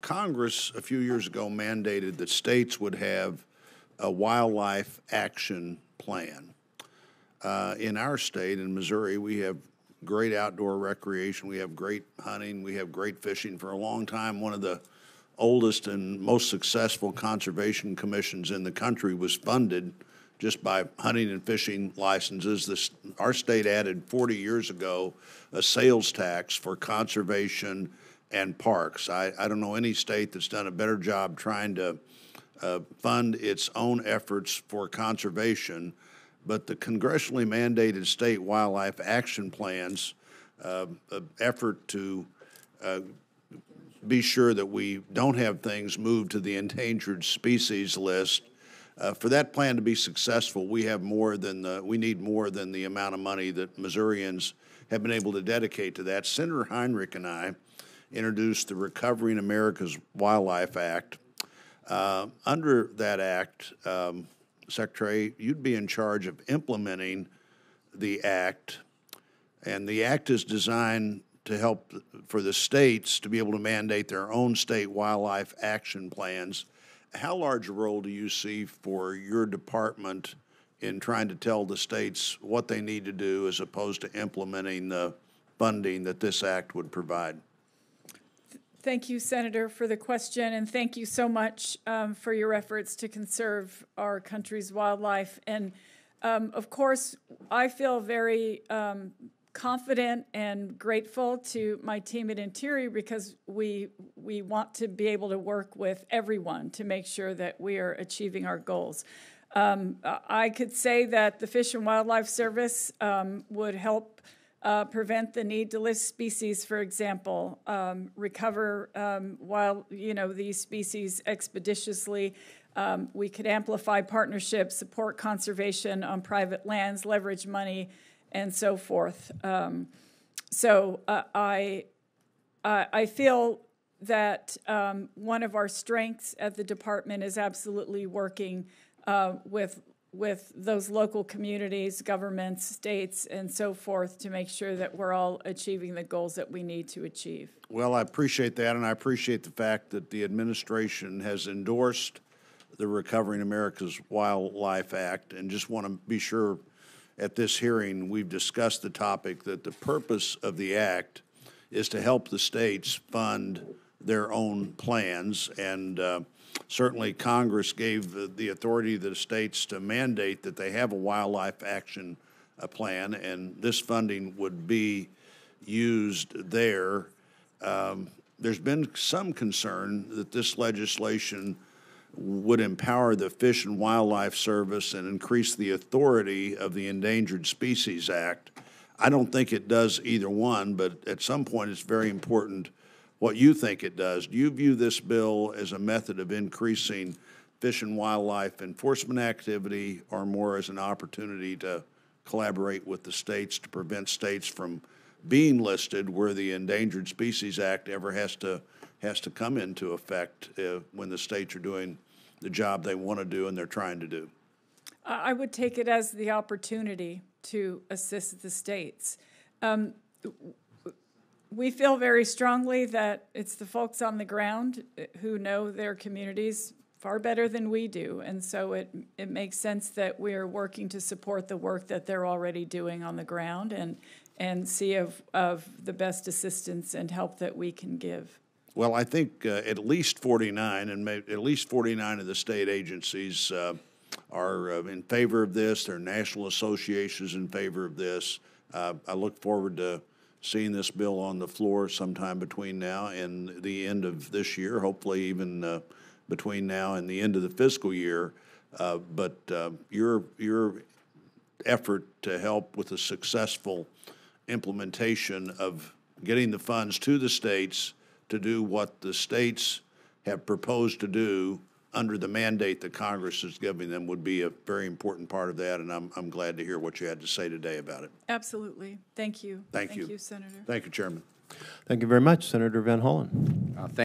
Congress a few years ago mandated that states would have a wildlife action plan. In our state, in Missouri, we have great outdoor recreation. We have great hunting. We have great fishing. For a long time, one of the oldest and most successful conservation commissions in the country was funded just by hunting and fishing licenses. Our state added 40 years ago a sales tax for conservation and parks. I don't know any state that's done a better job trying to fund its own efforts for conservation, but the congressionally mandated state wildlife action plans, effort to be sure that we don't have things moved to the endangered species list. For that plan to be successful, we need more than the amount of money that Missourians have been able to dedicate to that. Senator Heinrich and I introduced the Recovering America's Wildlife Act. Under that act, Secretary, you'd be in charge of implementing the act, and the act is designed to help for the states to be able to mandate their own state wildlife action plans. How large a role do you see for your department in trying to tell the states what they need to do as opposed to implementing the funding that this act would provide? Thank you, Senator, for the question, and thank you so much for your efforts to conserve our country's wildlife. And of course, I feel very confident and grateful to my team at Interior because we want to be able to work with everyone to make sure that we are achieving our goals. I could say that the Fish and Wildlife Service would help prevent the need to list species, for example, recover these species expeditiously. We could amplify partnerships, support conservation on private lands, leverage money, and so forth. I feel that one of our strengths at the department is absolutely working with those local communities, governments, states, and so forth to make sure that we're all achieving the goals that we need to achieve. Well, I appreciate that, and I appreciate the fact that the administration has endorsed the Recovering America's Wildlife Act, and just want to be sure at this hearing we've discussed the topic that the purpose of the act is to help the states fund their own plans, and certainly Congress gave the authority to the states to mandate that they have a wildlife action plan, and this funding would be used there. There's been some concern that this legislation would empower the Fish and Wildlife Service and increase the authority of the Endangered Species Act. I don't think it does either one, but at some point it's very important what you think it does. Do you view this bill as a method of increasing fish and wildlife enforcement activity, or more as an opportunity to collaborate with the states to prevent states from being listed where the Endangered Species Act ever has to come into effect when the states are doing the job they want to do and they're trying to do? I would take it as the opportunity to assist the states. We feel very strongly that it's the folks on the ground who know their communities far better than we do, and so it makes sense that we're working to support the work that they're already doing on the ground and see of the best assistance and help that we can give. Well, I think at least 49, and at least 49 of the state agencies are in favor of this. Their national associations in favor of this. I look forward to seeing this bill on the floor sometime between now and the end of this year, hopefully even between now and the end of the fiscal year. But your effort to help with a successful implementation of getting the funds to the states to do what the states have proposed to do under the mandate that Congress is giving them would be a very important part of that, and I'm glad to hear what you had to say today about it. Absolutely. Thank you. Thank you. Thank you, Senator. Thank you, Chairman. Thank you very much, Senator Van Hollen.